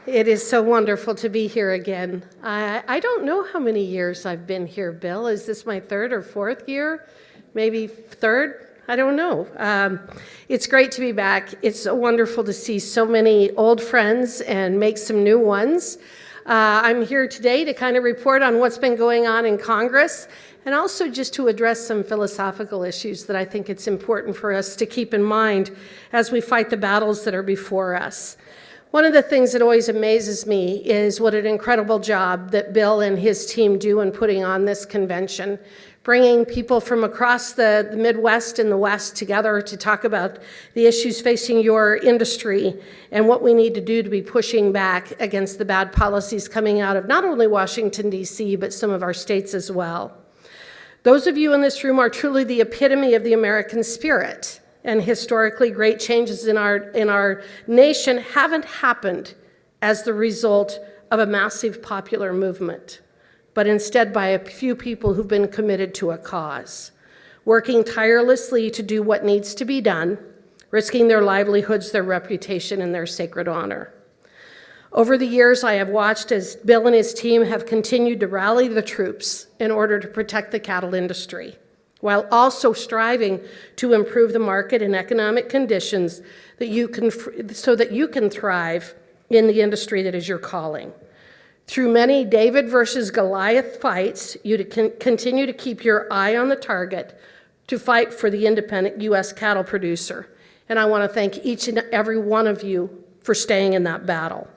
It is so wonderful to be here again. I don't know how many years I've been here, Bill. Is this my third or fourth year? Maybe third? I don't know. It's great to be back. It's so wonderful to see so many old friends and make some new ones. I'm here today to kind of report on what's been going on in Congress and also just to address some philosophical issues that I think it's important for us to keep in mind as we fight the battles that are before us. One of the things that always amazes me is what an incredible job that Bill and his team do in putting on this convention, bringing people from across the Midwest and the West together to talk about the issues facing your industry and what we need to do to be pushing back against the bad policies coming out of not only Washington, D.C., but some of our states as well. Those of you in this room are truly the epitome of the American spirit. And historically, great changes in our nation haven't happened as the result of a massive popular movement, but instead by a few people who've been committed to a cause, working tirelessly to do what needs to be done, risking their livelihoods, their reputation, and their sacred honor. Over the years, I have watched as Bill and his team have continued to rally the troops in order to protect the cattle industry, while also striving to improve the market and economic conditions so that you can thrive in the industry that is your calling. Through many David versus Goliath fights, you continue to keep your eye on the target to fight for the independent U.S. cattle producer. And I want to thank each and every one of you for staying in that battle.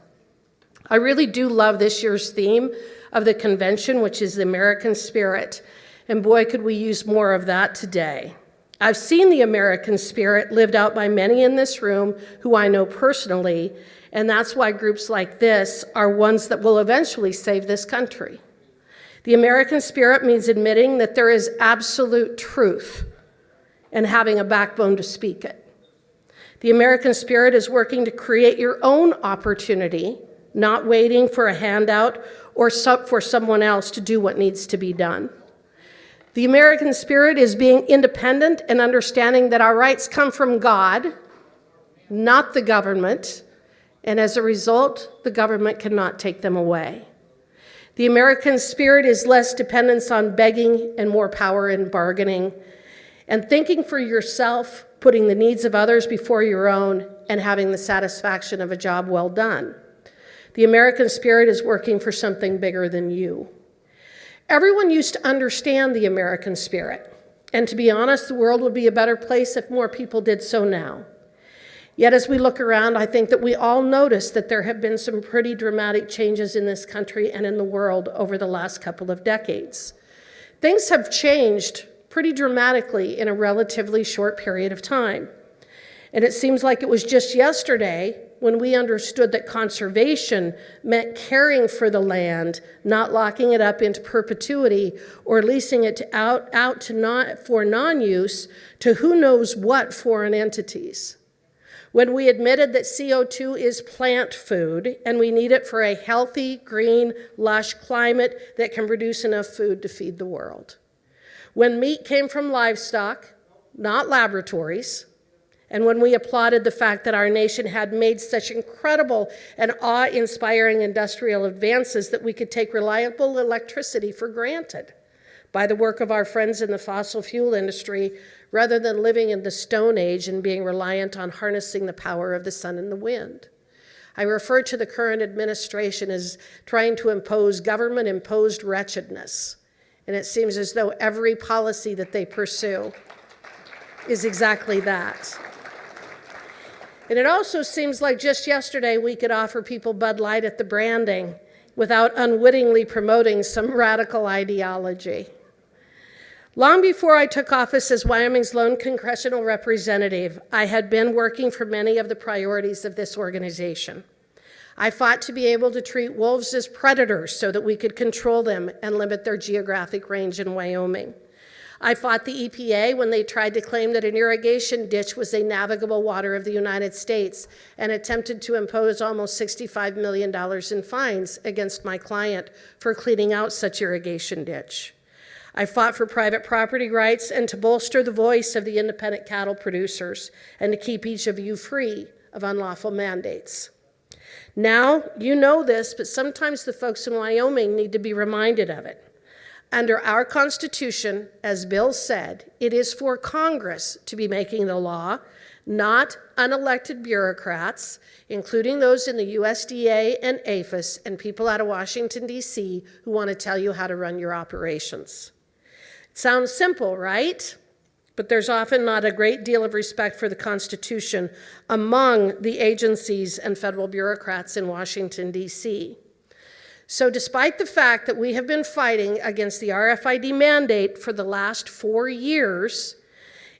I really do love this year's theme of the convention, which is the American spirit. And boy, could we use more of that today. I've seen the American spirit lived out by many in this room who I know personally, and that's why groups like this are ones that will eventually save this country. The American spirit means admitting that there is absolute truth and having a backbone to speak it. The American spirit is working to create your own opportunity, not waiting for a handout or for someone else to do what needs to be done. The American spirit is being independent and understanding that our rights come from God, not the government, and as a result, the government cannot take them away. The American spirit is less dependence on begging and more power in bargaining, and thinking for yourself, putting the needs of others before your own, and having the satisfaction of a job well done. The American spirit is working for something bigger than you. Everyone used to understand the American spirit, and to be honest, the world would be a better place if more people did so now. Yet as we look around, I think that we all notice that there have been some pretty dramatic changes in this country and in the world over the last couple of decades. Things have changed pretty dramatically in a relatively short period of time. And it seems like it was just yesterday when we understood that conservation meant caring for the land, not locking it up into perpetuity or leasing it for non-use to who knows what foreign entities. When we admitted that CO2 is plant food and we need it for a healthy, green, lush climate that can produce enough food to feed the world. When meat came from livestock, not laboratories, and when we applauded the fact that our nation had made such incredible and awe-inspiring industrial advances that we could take reliable electricity for granted by the work of our friends in the fossil fuel industry, rather than living in the Stone Age and being reliant on harnessing the power of the sun and the wind. I refer to the current administration as trying to impose government-imposed wretchedness, and it seems as though every policy that they pursue is exactly that. And it also seems like just yesterday we could offer people Bud Light at the branding without unwittingly promoting some radical ideology. Long before I took office as Wyoming's lone congressional representative, I had been working for many of the priorities of this organization. I fought to be able to treat wolves as predators so that we could control them and limit their geographic range in Wyoming. I fought the EPA when they tried to claim that an irrigation ditch was a navigable water of the United States and attempted to impose almost $65 million in fines against my client for cleaning out such irrigation ditch. I fought for private property rights and to bolster the voice of the independent cattle producers and to keep each of you free of unlawful mandates. Now, you know this, but sometimes the folks in Wyoming need to be reminded of it. Under our Constitution, as Bill said, it is for Congress to be making the law, not unelected bureaucrats, including those in the USDA and APHIS and people out of Washington, D.C., who want to tell you how to run your operations. It sounds simple, right? But there's often not a great deal of respect for the Constitution among the agencies and federal bureaucrats in Washington, D.C. So despite the fact that we have been fighting against the RFID mandate for the last 4 years,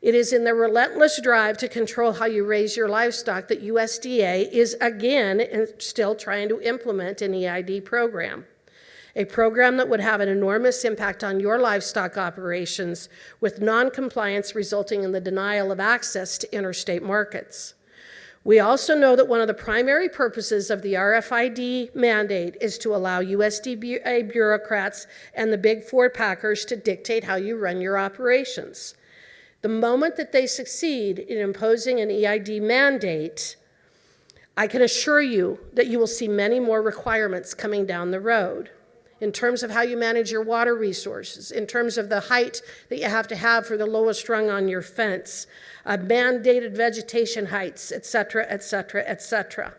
it is in the relentless drive to control how you raise your livestock that USDA is again still trying to implement an EID program. A program that would have an enormous impact on your livestock operations, with non-compliance resulting in the denial of access to interstate markets. We also know that one of the primary purposes of the RFID mandate is to allow USDA bureaucrats and the big four packers to dictate how you run your operations. The moment that they succeed in imposing an EID mandate, I can assure you that you will see many more requirements coming down the road. In terms of how you manage your water resources, in terms of the height that you have to have for the lowest rung on your fence, mandated vegetation heights, et cetera, et cetera, et cetera.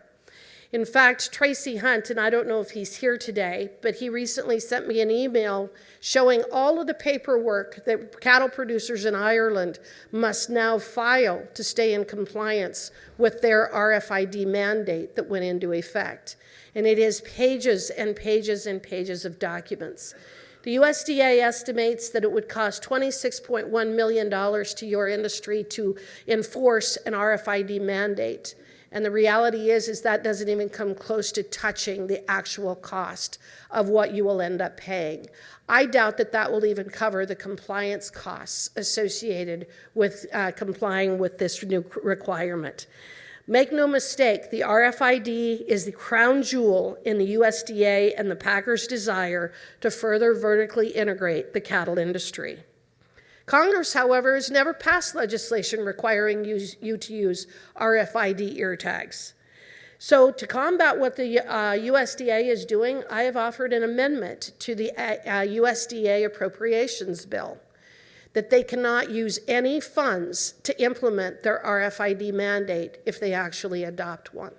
In fact, Tracy Hunt, and I don't know if he's here today, but he recently sent me an email showing all of the paperwork that cattle producers in Ireland must now file to stay in compliance with their RFID mandate that went into effect. And it is pages and pages and pages of documents. The USDA estimates that it would cost $26.1 million to your industry to enforce an RFID mandate. And the reality is that doesn't even come close to touching the actual cost of what you will end up paying. I doubt that that will even cover the compliance costs associated with complying with this new requirement. Make no mistake, the RFID is the crown jewel in the USDA and the packers' desire to further vertically integrate the cattle industry. Congress, however, has never passed legislation requiring you to use RFID ear tags. So to combat what the USDA is doing, I have offered an amendment to the USDA appropriations bill that they cannot use any funds to implement their RFID mandate if they actually adopt one.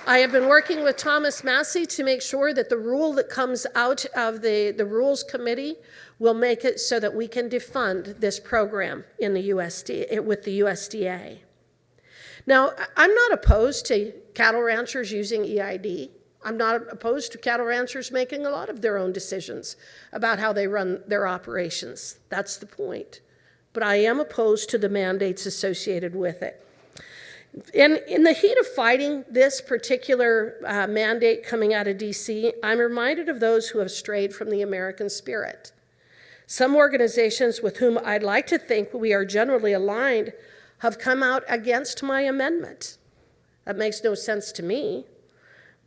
I have been working with Thomas Massey to make sure that the rule that comes out of the Rules Committee will make it so that we can defund this program in the USDA, with the USDA. Now, I'm not opposed to cattle ranchers using EID. I'm not opposed to cattle ranchers making a lot of their own decisions about how they run their operations. That's the point. But I am opposed to the mandates associated with it. In the heat of fighting this particular mandate coming out of DC, I'm reminded of those who have strayed from the American spirit. Some organizations with whom I'd like to think we are generally aligned have come out against my amendment. That makes no sense to me.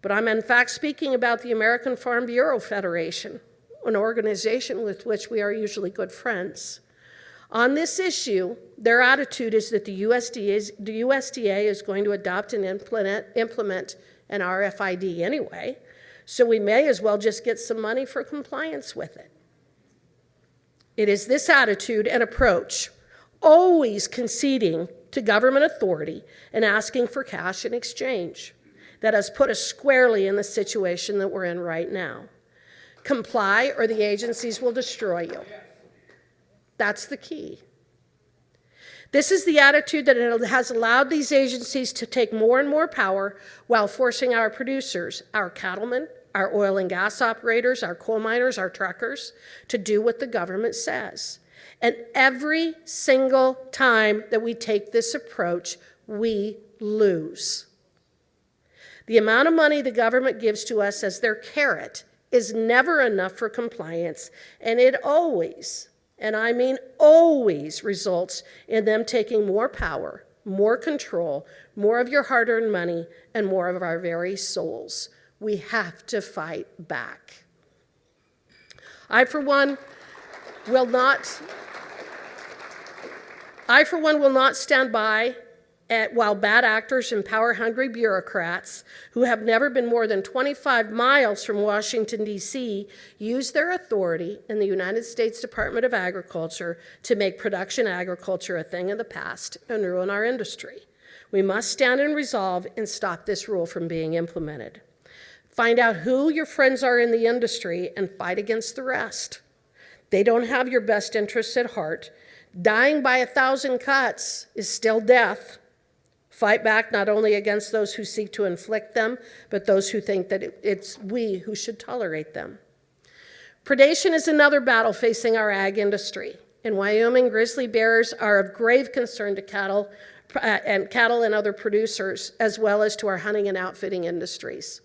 But I'm in fact speaking about the American Farm Bureau Federation, an organization with which we are usually good friends. On this issue, their attitude is that the USDA is going to adopt and implement an RFID anyway, so we may as well just get some money for compliance with it. It is this attitude and approach, always conceding to government authority and asking for cash in exchange, that has put us squarely in the situation that we're in right now. Comply or the agencies will destroy you. That's the key. This is the attitude that has allowed these agencies to take more and more power while forcing our producers, our cattlemen, our oil and gas operators, our coal miners, our truckers, to do what the government says. And every single time that we take this approach, we lose. The amount of money the government gives to us as their carrot is never enough for compliance, and it always, and I mean always, results in them taking more power, more control, more of your hard-earned money, and more of our very souls. We have to fight back. I, for one, will not stand by while bad actors and power-hungry bureaucrats who have never been more than 25 miles from Washington, D.C., use their authority in the United States Department of Agriculture to make production agriculture a thing of the past and ruin our industry. We must stand in resolve and stop this rule from being implemented. Find out who your friends are in the industry and fight against the rest. They don't have your best interests at heart. Dying by 1,000 cuts is still death. Fight back not only against those who seek to inflict them, but those who think that it's we who should tolerate them. Predation is another battle facing our ag industry. In Wyoming, grizzly bears are of grave concern to cattle and other producers, as well as to our hunting and outfitting industries.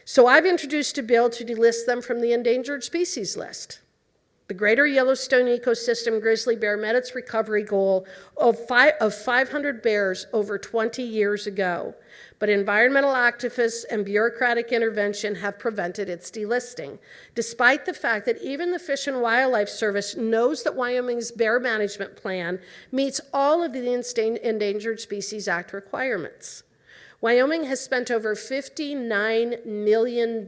So I've introduced a bill to delist them from the endangered species list. The Greater Yellowstone Ecosystem grizzly bear met its recovery goal of 500 bears over 20 years ago, but environmental activists and bureaucratic intervention have prevented its delisting, despite the fact that even the Fish and Wildlife Service knows that Wyoming's bear management plan meets all of the Endangered Species Act requirements. Wyoming has spent over $59 million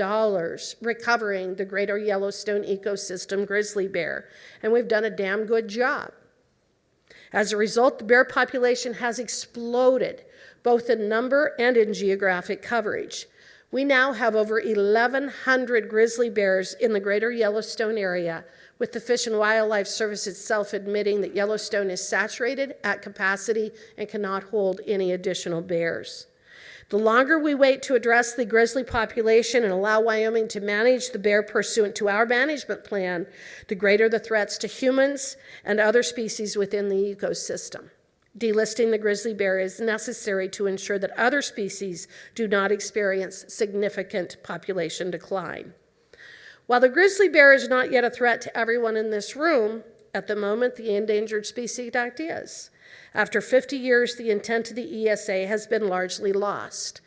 recovering the Greater Yellowstone Ecosystem grizzly bear, and we've done a damn good job. As a result, the bear population has exploded, both in number and in geographic coverage. We now have over 1,100 grizzly bears in the Greater Yellowstone area, with the Fish and Wildlife Service itself admitting that Yellowstone is saturated at capacity and cannot hold any additional bears. The longer we wait to address the grizzly population and allow Wyoming to manage the bear pursuant to our management plan, the greater the threats to humans and other species within the ecosystem. Delisting the grizzly bear is necessary to ensure that other species do not experience significant population decline. While the grizzly bear is not yet a threat to everyone in this room, at the moment the Endangered Species Act is. After 50 years, the intent of the ESA has been largely lost.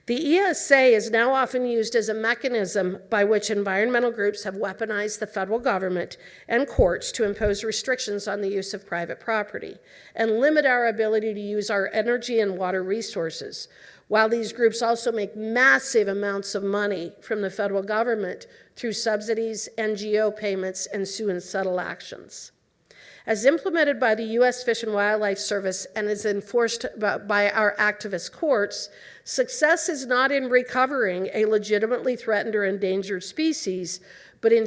The ESA is now often used as a mechanism by which environmental groups have weaponized the federal government and courts to impose restrictions on the use of private property and limit our ability to use our energy and water resources, while these groups also make massive amounts of money from the federal government through subsidies, NGO payments, and sue and settle actions. As implemented by the U.S. Fish and Wildlife Service and is enforced by our activist courts, success is not in recovering a legitimately threatened or endangered species, but in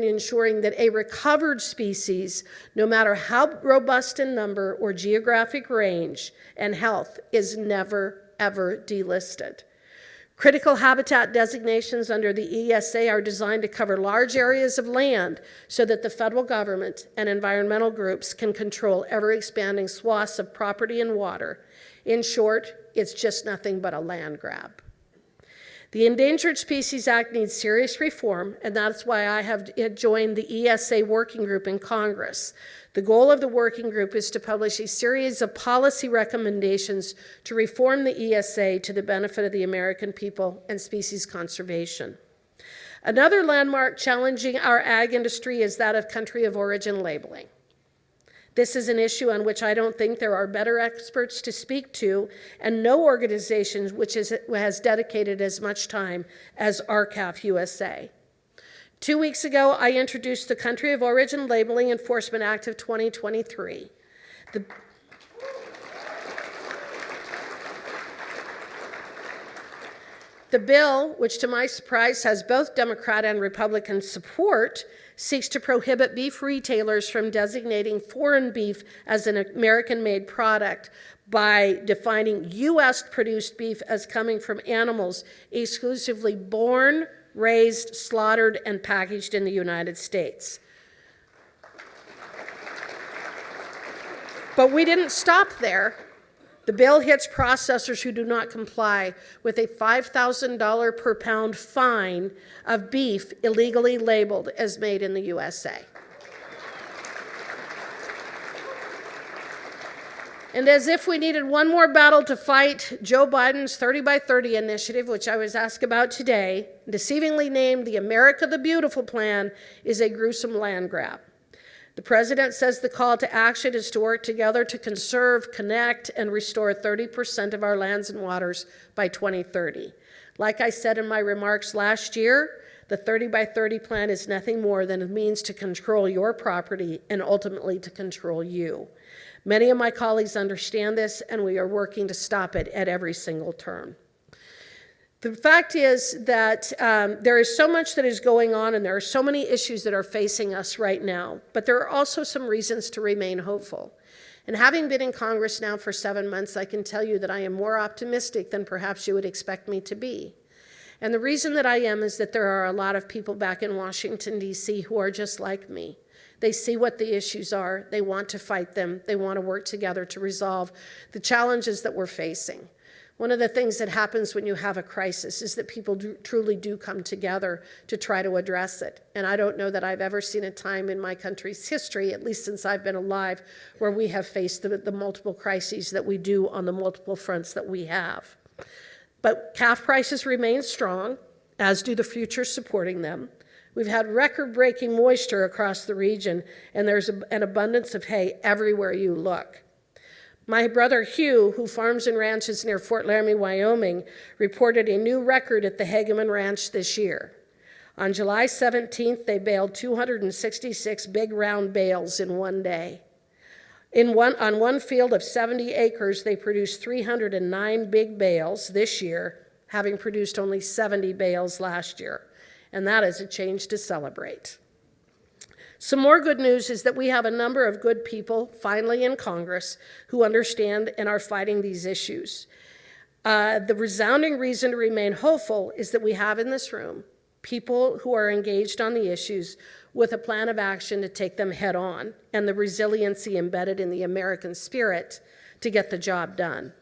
ensuring that a recovered species, no matter how robust in number or geographic range and health, is never, ever delisted. Critical habitat designations under the ESA are designed to cover large areas of land so that the federal government and environmental groups can control ever-expanding swaths of property and water. In short, it's just nothing but a land grab. The Endangered Species Act needs serious reform, and that's why I have joined the ESA working group in Congress. The goal of the working group is to publish a series of policy recommendations to reform the ESA to the benefit of the American people and species conservation. Another landmark challenging our ag industry is that of country of origin labeling. This is an issue on which I don't think there are better experts to speak to, and no organization which has dedicated as much time as RCAF USA. 2 weeks ago, I introduced the Country of Origin Labeling Enforcement Act of 2023. The bill, which to my surprise has both Democrat and Republican support, seeks to prohibit beef retailers from designating foreign beef as an American-made product by defining U.S.-produced beef as coming from animals exclusively born, raised, slaughtered, and packaged in the United States. But we didn't stop there. The bill hits processors who do not comply with a $5,000 per pound fine of beef illegally labeled as made in the USA. And as if we needed one more battle to fight, Joe Biden's 30 by 30 initiative, which I was asked about today, deceivingly named the America the Beautiful plan, is a gruesome land grab. The president says the call to action is to work together to conserve, connect, and restore 30% of our lands and waters by 2030. Like I said in my remarks last year, the 30 by 30 plan is nothing more than a means to control your property and ultimately to control you. Many of my colleagues understand this, and we are working to stop it at every single turn. The fact is that there is so much that is going on, and there are so many issues that are facing us right now, but there are also some reasons to remain hopeful. And having been in Congress now for 7 months, I can tell you that I am more optimistic than perhaps you would expect me to be. And the reason that I am is that there are a lot of people back in Washington, D.C. who are just like me. They see what the issues are. They want to fight them. They want to work together to resolve the challenges that we're facing. One of the things that happens when you have a crisis is that people truly do come together to try to address it. And I don't know that I've ever seen a time in my country's history, at least since I've been alive, where we have faced the multiple crises that we do on the multiple fronts that we have. But calf prices remain strong, as do the futures supporting them. We've had record-breaking moisture across the region, and there's an abundance of hay everywhere you look. My brother Hugh, who farms and ranches near Fort Laramie, Wyoming, reported a new record at the Hageman Ranch this year. On July 17th, they baled 266 big round bales in one day. On one field of 70 acres, they produced 309 big bales this year, having produced only 70 bales last year. And that is a change to celebrate. Some more good news is that we have a number of good people finally in Congress who understand and are fighting these issues. The resounding reason to remain hopeful is that we have in this room people who are engaged on the issues with a plan of action to take them head on and the resiliency embedded in the American spirit to get the job done.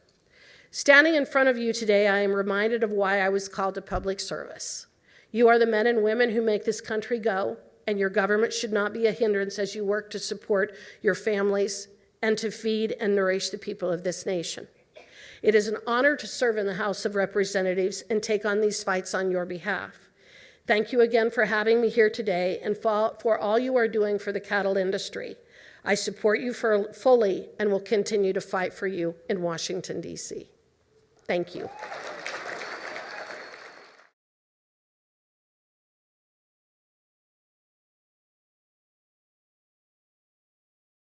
Standing in front of you today, I am reminded of why I was called to public service. You are the men and women who make this country go, and your government should not be a hindrance as you work to support your families and to feed and nourish the people of this nation. It is an honor to serve in the House of Representatives and take on these fights on your behalf. Thank you again for having me here today and for all you are doing for the cattle industry. I support you fully and will continue to fight for you in Washington, D.C. Thank you.